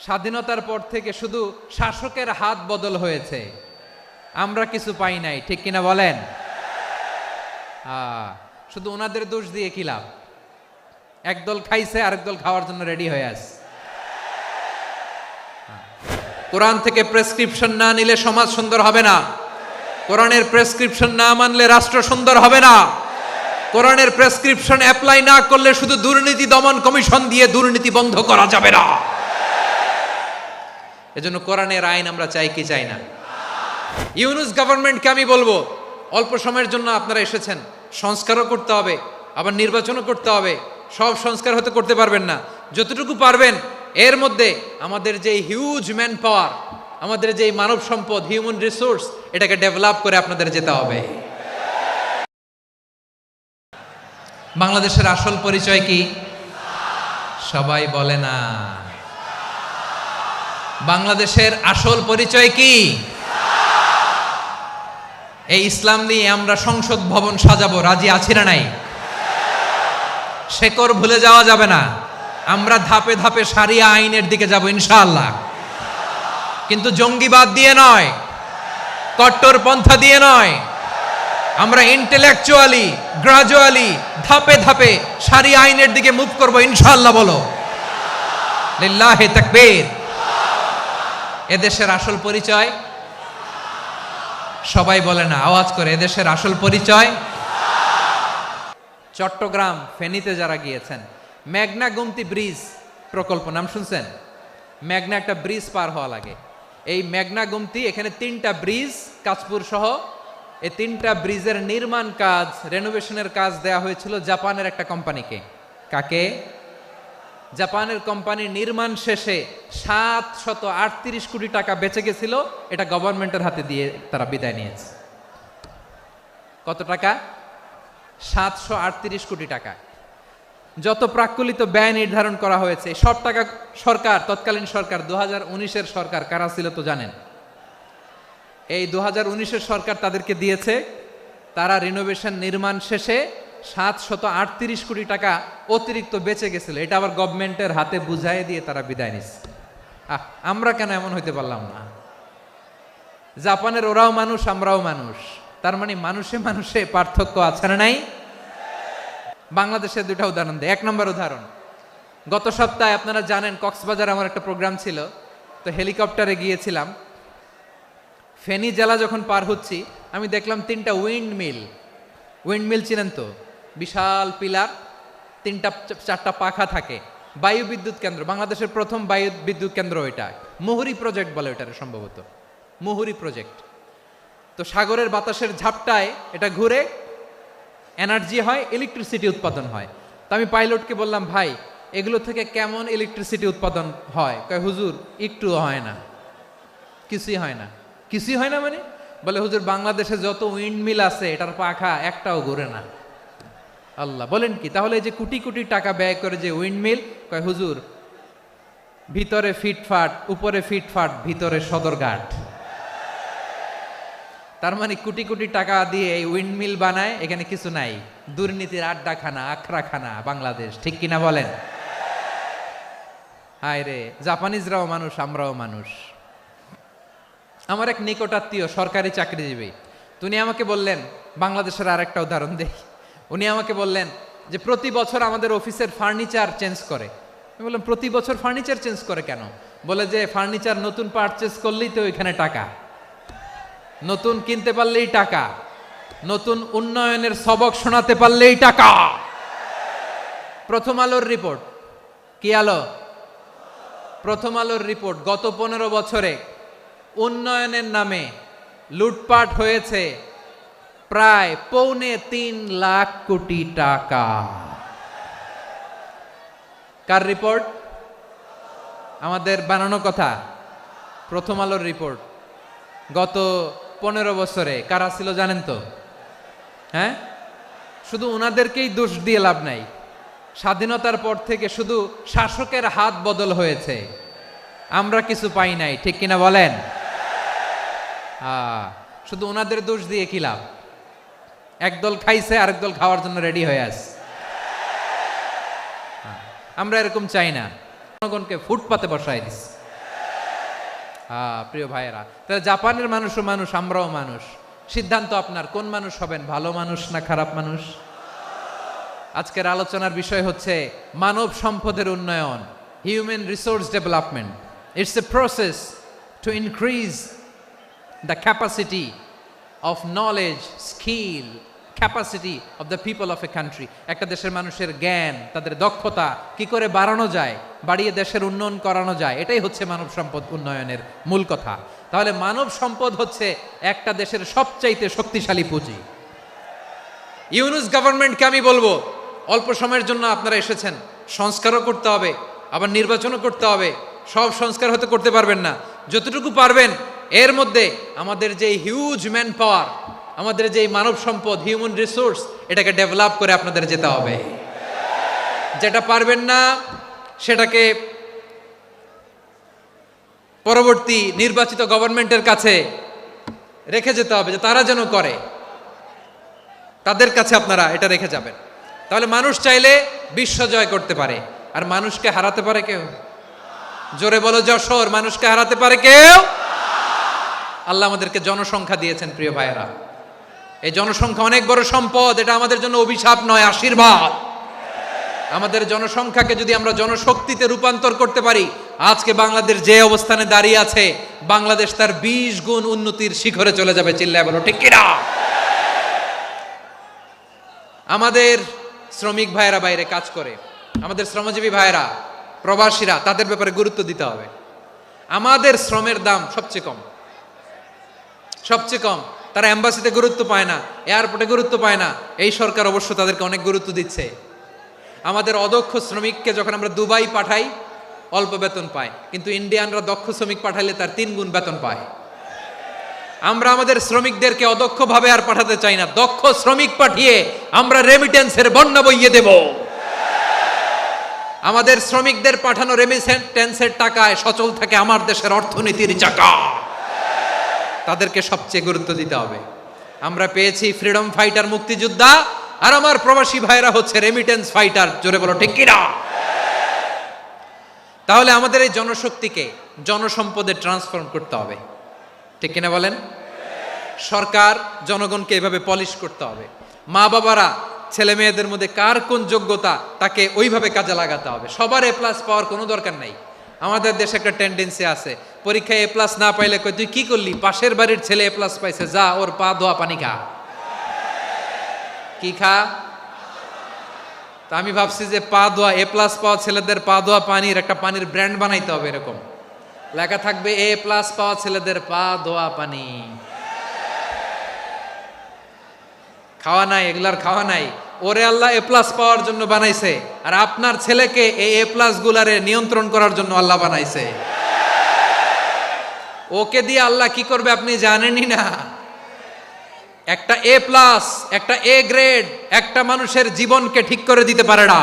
স্বাধীনতার পর থেকে শুধু শাসকের হাত বদল হয়েছে, আমরা কিছু পাই নাই, ঠিক কিনা বলেন? শুধু ওনাদের দোষ দিয়ে কি লাভ? একদল খাইছে, আরেক দল খাওয়ার জন্য রেডি হয়ে আছে। কোরআন থেকে প্রেসক্রিপশন না নিলে সমাজ সুন্দর হবে না। কোরআনের প্রেসক্রিপশন না মানলে রাষ্ট্র সুন্দর হবে না। কোরআনের প্রেসক্রিপশন অ্যাপ্লাই না করলে শুধু দুর্নীতি দমন কমিশন দিয়ে দুর্নীতি বন্ধ করা যাবে না। এজন্য কোরআনের আইন আমরা চাই কি চাই না? ইউনূস গভর্নমেন্টকে আমি বলবো, অল্প সময়ের জন্য আপনারা এসেছেন, সংস্কারও করতে হবে, আবার নির্বাচনও করতে হবে। সব সংস্কার হতে করতে পারবেন না, যতটুকু পারবেন এর মধ্যে আমাদের যে হিউজ ম্যান পাওয়ার, আমাদের যে মানব সম্পদ, হিউম্যান রিসোর্স, এটাকে ডেভেলপ করে আপনাদের যেতে হবে। বাংলাদেশের আসল পরিচয় কি? সবাই বলে না। বাংলাদেশের আসল পরিচয় কি? এই ইসলাম নিয়ে আমরা সংসদ ভবন সাজাবো, রাজি আছি না নাই? শেকড় ভুলে যাওয়া যাবে না। আমরা ধাপে ধাপে শারিয়া আইনের দিকে যাব ইনশাআল্লাহ, কিন্তু জঙ্গিবাদ দিয়ে নয়, কট্টরপন্থা দিয়ে নয়। আমরা ইন্টেলেকচুয়ালি, গ্রাজুয়ালি, ধাপে ধাপে শারিয়া আইনের দিকে মুভ করব ইনশাআল্লাহ। বলো লিল্লাহি তাকবীর। এদেশের আসল পরিচয় সবাই বলে না, আওয়াজ করে, এদেশের আসল পরিচয়। চট্টগ্রাম, ফেনীতে যারা গিয়েছেন, মেঘনা গুমতি ব্রিজ প্রকল্প নাম শুনছেন? মেঘনা একটা ব্রিজ পার হওয়া লাগে। এই মেঘনা গুমতি, এখানে 3টা ব্রিজ, কাঁচপুর সহ এই 3টা ব্রিজের নির্মাণ কাজ, রেনোভেশনের কাজ দেয়া হয়েছিল জাপানের একটা কোম্পানিকে। কাকে? জাপানের কোম্পানির নির্মাণ শেষে 738 কোটি টাকা বেঁচে গেছিল, এটা গভর্নমেন্টের হাতে দিয়ে তারা বিদায় নিয়েছে। কত টাকা? 738 কোটি টাকা। যত প্রাক্কলিত ব্যয় নির্ধারণ করা হয়েছে, সব টাকা সরকার, তৎকালীন সরকার, 2019-এর সরকার, কারা ছিল তো জানেন? এই 2019-এর সরকার তাদেরকে দিয়েছে। তারা রিনোভেশন নির্মাণ শেষে 738 কোটি টাকা অতিরিক্ত বেঁচে গেছিল, এটা আবার গভর্নমেন্টের হাতে বুঝাই দিয়ে তারা বিদায় নিচ্ছে। আমরা কেন এমন হইতে পারলাম না? জাপানের ওরাও মানুষ, আমরাও মানুষ, তার মানে মানুষে মানুষে পার্থক্য আছে না নাই? বাংলাদেশের 2টা উদাহরণ দেয়। 1 নম্বর উদাহরণ, গত সপ্তাহে আপনারা জানেন কক্সবাজার আমার একটা প্রোগ্রাম ছিল, তো হেলিকপ্টারে গিয়েছিলাম। ফেনী জেলা যখন পার হচ্ছি, আমি দেখলাম 3টা উইন্ডমিল চিনেন তো? বিশাল পিলার, 3টা-4টা পাখা থাকে। বায়ু বিদ্যুৎ কেন্দ্র, বাংলাদেশের প্রথম বায়ু বিদ্যুৎ কেন্দ্র এটা। মুহুরী প্রজেক্ট বলে ওটার, সম্ভবত মুহুরী প্রজেক্ট। তো সাগরের বাতাসের ঝাপটায় এটা ঘুরে এনার্জি হয়, ইলেকট্রিসিটি উৎপাদন হয়। তো আমি পাইলটকে বললাম, ভাই এগুলো থেকে কেমন ইলেকট্রিসিটি উৎপাদন হয়? কয় হুজুর একটুও হয় না, কিছুই হয় না। কিছুই হয় না মানে? বলে হুজুর বাংলাদেশে যত উইন্ডমিল আছে এটার পাখা একটাও ঘুরে না। আল্লাহ, বলেন কি? তাহলে এই যে কোটি কোটি টাকা ব্যয় করে যে উইন্ডমিল, কয় হুজুর ভিতরে ফিটফাট, উপরে ফিটফাট, ভিতরে সদরঘাট। তার মানে কোটি কোটি টাকা দিয়ে এই উইন্ডমিল বানায়, এখানে কিছু নাই। দুর্নীতির আড্ডাখানা, আখড়াখানা বাংলাদেশ, ঠিক কিনা বলেন? হায় রে, জাপানিজরাও মানুষ, আমরাও মানুষ। আমার এক নিকটাত্মীয় সরকারি চাকরিজীবী, উনি আমাকে বললেন, বাংলাদেশের আরেকটা উদাহরণ দেই। উনি আমাকে বললেন যে প্রতি বছর আমাদের অফিসের ফার্নিচার চেঞ্জ করে। আমি বললাম প্রতি বছর ফার্নিচার চেঞ্জ করে কেন? বলে যে ফার্নিচার নতুন পারচেজ করলেই তো ওইখানে টাকা, নতুন কিনতে পারলেই টাকা, নতুন উন্নয়নের সবক শোনাতে পারলেই টাকা। প্রথম আলোর রিপোর্ট, কি আলো? প্রথম আলোর রিপোর্ট, গত 15 বছরে উন্নয়নের নামে লুটপাট হয়েছে প্রায় 3.25 লাখ কোটি টাকা। কার রিপোর্ট? আমাদের বানানো কথা। প্রথম আলোর রিপোর্ট। গত 15 বছরে কারা ছিল জানেন তো? হ্যাঁ, শুধু ওনাদেরকেই দোষ দিয়ে লাভ নাই। স্বাধীনতার পর থেকে শুধু শাসকের হাত বদল হয়েছে, আমরা কিছু পাই নাই, ঠিক কিনা বলেন? শুধু ওনাদের দোষ দিয়ে কি লাভ? একদল খাইছে, আরেক দল খাওয়ার জন্য রেডি হয়ে আছে। আমরা এরকম চাই না। জনগণকে ফুটপাতে বসায় দিচ্ছে। প্রিয় ভাইয়েরা, তাহলে জাপানের মানুষও মানুষ, আমরাও মানুষ। সিদ্ধান্ত আপনার, কোন মানুষ হবেন, ভালো মানুষ না খারাপ মানুষ? আজকের আলোচনার বিষয় হচ্ছে মানব সম্পদের উন্নয়ন, human resource development. It's a process to increase the capacity of knowledge, skill, capacity of the people of a country. একটা দেশের মানুষের জ্ঞান, তাদের দক্ষতা কি করে বাড়ানো যায়, বাড়িয়ে দেশের উন্নয়ন করানো যায়, এটাই হচ্ছে মানব সম্পদ উন্নয়নের মূল কথা। তাহলে মানব সম্পদ হচ্ছে একটা দেশের সবচাইতে শক্তিশালী পুঁজি। ইউনুস গভর্নমেন্টকে আমি বলবো, অল্প সময়ের জন্য আপনারা এসেছেন, সংস্কারও করতে হবে, আবার নির্বাচনও করতে হবে। সব সংস্কার হয়তো করতে পারবেন না, যতটুকু পারবেন এর মধ্যে আমাদের যে হিউজ ম্যান পাওয়ার, আমাদের যে মানব সম্পদ, হিউম্যান রিসোর্স, এটাকে ডেভেলপ করে আপনাদের যেতে হবে। যেটা পারবেন না সেটাকে পরবর্তী নির্বাচিত গভর্নমেন্টের কাছে রেখে যেতে হবে, যে তারা যেন করে, তাদের কাছে আপনারা এটা রেখে যাবেন। তাহলে মানুষ চাইলে বিশ্ব জয় করতে পারে, আর মানুষকে হারাতে পারে কেউ? জোরে বলো যশোর, মানুষকে হারাতে পারে কেউ? আল্লাহ আমাদেরকে জনসংখ্যা দিয়েছেন প্রিয় ভাইয়েরা। এই জনসংখ্যা অনেক বড় সম্পদ, এটা আমাদের জন্য অভিশাপ নয়, আশীর্বাদ। আমাদের জনসংখ্যাকে যদি আমরা জনশক্তিতে রূপান্তর করতে পারি, আজকে বাংলাদেশ যে অবস্থানে দাঁড়িয়ে আছে, বাংলাদেশ তার 20 গুণ উন্নতির শিখরে চলে যাবে। চিল্লায় বলো ঠিক কিনা? আমাদের শ্রমিক ভাইয়েরা বাইরে কাজ করে, আমাদের শ্রমজীবী ভাইয়েরা, প্রবাসীরা, তাদের ব্যাপারে গুরুত্ব দিতে হবে। আমাদের শ্রমের দাম সবচেয়ে কম, সবচেয়ে কম। তারা এম্বাসিতে গুরুত্ব পায় না, এয়ারপোর্টে গুরুত্ব পায় না। এই সরকার অবশ্য তাদেরকে অনেক গুরুত্ব দিচ্ছে। আমাদের অদক্ষ শ্রমিককে যখন আমরা দুবাই পাঠাই, অল্প বেতন পায়, কিন্তু ইন্ডিয়ানরা দক্ষ শ্রমিক পাঠাইলে তার 3 গুণ বেতন পায়। আমরা আমাদের শ্রমিকদেরকে অদক্ষভাবে আর পাঠাতে চাই না, দক্ষ শ্রমিক পাঠিয়ে আমরা রেমিটেন্সের বন্যা বইয়ে দেব। আমাদের শ্রমিকদের পাঠানো রেমিটেন্সের টাকায় সচল থাকে আমার দেশের অর্থনীতির চাকা। তাদেরকে সবচেয়ে গুরুত্ব দিতে হবে। আমরা পেয়েছি ফ্রিডম ফাইটার, মুক্তিযোদ্ধা, আর আমার প্রবাসী ভাইরা হচ্ছে রেমিটেন্স ফাইটার। জোরে বলো ঠিক কিনা? তাহলে আমাদের এই জনশক্তিকে জনসম্পদে ট্রান্সফর্ম করতে হবে, ঠিক কিনা বলেন? সরকার জনগণকে এভাবে পলিশ করতে হবে। মা বাবারা ছেলে মেয়েদের মধ্যে কার কোন যোগ্যতা, তাকে ওইভাবে কাজে লাগাতে হবে। সবার এ প্লাস পাওয়ার কোনো দরকার নাই। আমাদের দেশে একটা টেন্ডেন্সি আছে, পরীক্ষায় এ প্লাস না পাইলে কই তুই কি করলি, পাশের বাড়ির ছেলে এ প্লাস পাইছে, যা ওর পা ধোয়া পানি খা। কি খা? তা আমি ভাবছি যে পা ধোয়া, এ প্লাস পাওয়া ছেলেদের পা ধোয়া পানির একটা পানির ব্র্যান্ড বানাইতে হবে। এরকম লেখা থাকবে, এ প্লাস পাওয়া ছেলেদের পা ধোয়া পানি। খাওয়া নাই, এগুলার খাওয়া নাই। ওরে আল্লাহ এ প্লাস পাওয়ার জন্য বানাইছে, আর আপনার ছেলেকে এই এ প্লাস গুলারে নিয়ন্ত্রণ করার জন্য আল্লাহ বানাইছে। ওকে দিয়ে আল্লাহ কি করবে আপনি জানেনই না। একটা এ প্লাস, একটা এ গ্রেড একটা মানুষের জীবনকে ঠিক করে দিতে পারে না।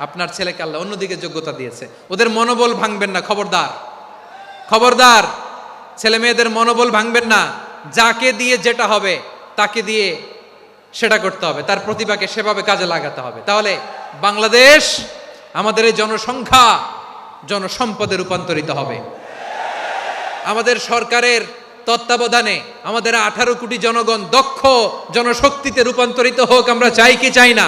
আপনার ছেলেকে আল্লাহ অন্যদিকে যোগ্যতা দিয়েছে। ওদের মনোবল ভাঙবেন না, খবরদার, খবরদার। ছেলে মেয়েদের মনোবল ভাঙবেন না। যাকে দিয়ে যেটা হবে তাকে দিয়ে সেটা করতে হবে, তার প্রতিভাকে সেভাবে কাজে লাগাতে হবে। তাহলে বাংলাদেশ, আমাদের এই জনসংখ্যা জনসম্পদে রূপান্তরিত হবে। আমাদের সরকারের তত্ত্বাবধানে আমাদের 18 কোটি জনগণ দক্ষ জনশক্তিতে রূপান্তরিত হোক, আমরা চাই কি চাই না?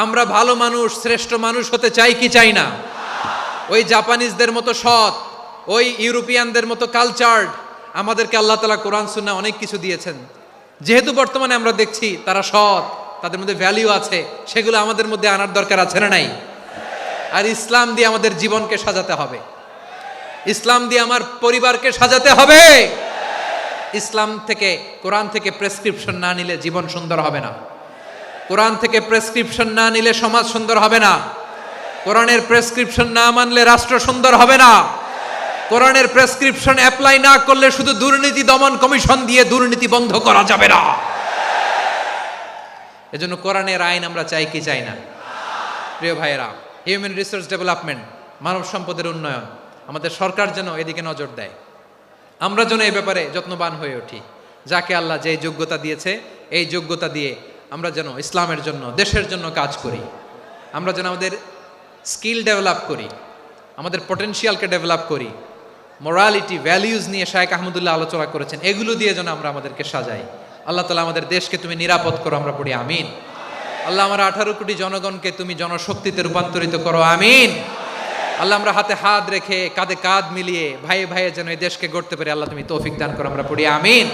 আমরা ভালো মানুষ, শ্রেষ্ঠ মানুষ হতে চাই কি চাই না? ওই জাপানিজদের মতো সৎ, ওই ইউরোপিয়ানদের মতো কালচার্ড। আমাদেরকে আল্লাহ তাআলা কোরআন সুন্নাহ অনেক কিছু দিয়েছেন। যেহেতু বর্তমানে আমরা দেখছি তারা সৎ, তাদের মধ্যে ভ্যালিউ আছে, সেগুলো আমাদের মধ্যে আনার দরকার আছে না নাই? আর ইসলাম দিয়ে আমাদের জীবনকে সাজাতে হবে, ইসলাম দিয়ে আমার পরিবারকে সাজাতে হবে। ইসলাম থেকে, কোরআন থেকে প্রেসক্রিপশন না নিলে জীবন সুন্দর হবে না। কোরআন থেকে প্রেসক্রিপশন না নিলে সমাজ সুন্দর হবে না। কোরআনের প্রেসক্রিপশন না মানলে রাষ্ট্র সুন্দর হবে না। কোরআনের প্রেসক্রিপশন অ্যাপ্লাই না করলে শুধু দুর্নীতি দমন কমিশন দিয়ে দুর্নীতি বন্ধ করা যাবে না। এজন্য কোরআনের আইন আমরা চাই কি চাই না? প্রিয় ভাইয়েরা, হিউম্যান রিসোর্স ডেভেলপমেন্ট, মানব সম্পদের উন্নয়ন, আমাদের সরকার যেন এদিকে নজর দেয়। আমরা যেন এই ব্যাপারে যত্নবান হয়ে উঠি। যাকে আল্লাহ যে যোগ্যতা দিয়েছে, এই যোগ্যতা দিয়ে আমরা যেন ইসলামের জন্য, দেশের জন্য কাজ করি। আমরা যেন আমাদের স্কিল ডেভেলপ করি, আমাদের পটেনশিয়ালকে ডেভেলপ করি। মোরালিটি, ভ্যালিউজ নিয়ে শায়েখ আহমদুল্লাহ আলোচনা করেছেন, এগুলো দিয়ে যেন আমরা আমাদেরকে সাজাই। আল্লাহ তাআলা আমাদের দেশকে তুমি নিরাপদ করো, আমরা পড়ি আমিন। আল্লাহ আমার 18 কোটি জনগণকে তুমি জনশক্তিতে রূপান্তরিত করো, আমিন। আল্লাহ আমরা হাতে হাত রেখে কাঁধে কাঁধ মিলিয়ে ভাইয়ে ভাইয়ে যেন এই দেশকে গড়তে পারি, আল্লাহ তুমি তৌফিক দান করো, আমরা পড়ি আমিন।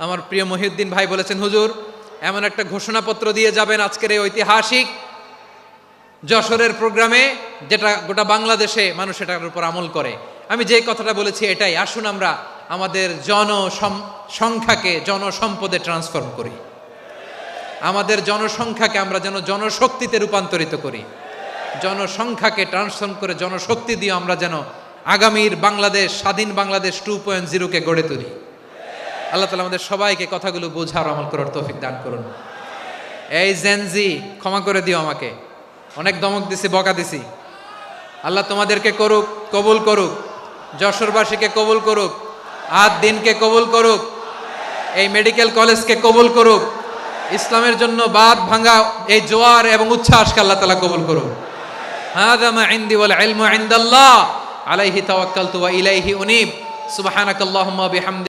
আমার প্রিয় মহিউদ্দিন ভাই বলেছেন, হুজুর এমন একটা ঘোষণাপত্র দিয়ে যাবেন আজকের এই ঐতিহাসিক যশোরের প্রোগ্রামে, যেটা গোটা বাংলাদেশে মানুষ এটার উপর আমল করে। আমি যে কথাটা বলেছি এটাই, আসুন আমরা আমাদের জনসংখ্যাকে জনসম্পদে ট্রান্সফর্ম করি, আমাদের জনসংখ্যাকে আমরা যেন জনশক্তিতে রূপান্তরিত করি, জনসংখ্যাকে ট্রান্সফর্ম করে জনশক্তি দিয়ে আমরা যেন আগামীর বাংলাদেশ, স্বাধীন বাংলাদেশ 2.0-কে গড়ে তুলি। আল্লাহ তাআলা আমাদের সবাইকে কথাগুলো বোঝার, আমল করার তৌফিক দান করুন। এই জেনজি, ক্ষমা করে দিও আমাকে, অনেক ধমক দিছি, বকা দিছি। আল্লাহ তোমাদেরকে করুক, কবুল করুক, যশোরবাসীকে কবুল করুক, আদ দিনকে কবুল করুক, এই মেডিকেল কলেজকে কবুল করুক, ইসলামের জন্য বাঁধ ভাঙা এই জোয়ার এবং উচ্ছ্বাসকে আল্লাহ তাআলা কবুল করুক। হাযা মা ইনদি ওয়াল ইলমু ইনদাল্লাহ আলাইহি তাওয়াক্কালতু ওয়া ইলাইহি উনীব। সুবহানাকাল্লাহুম্মা ওয়া বিহামদিকা।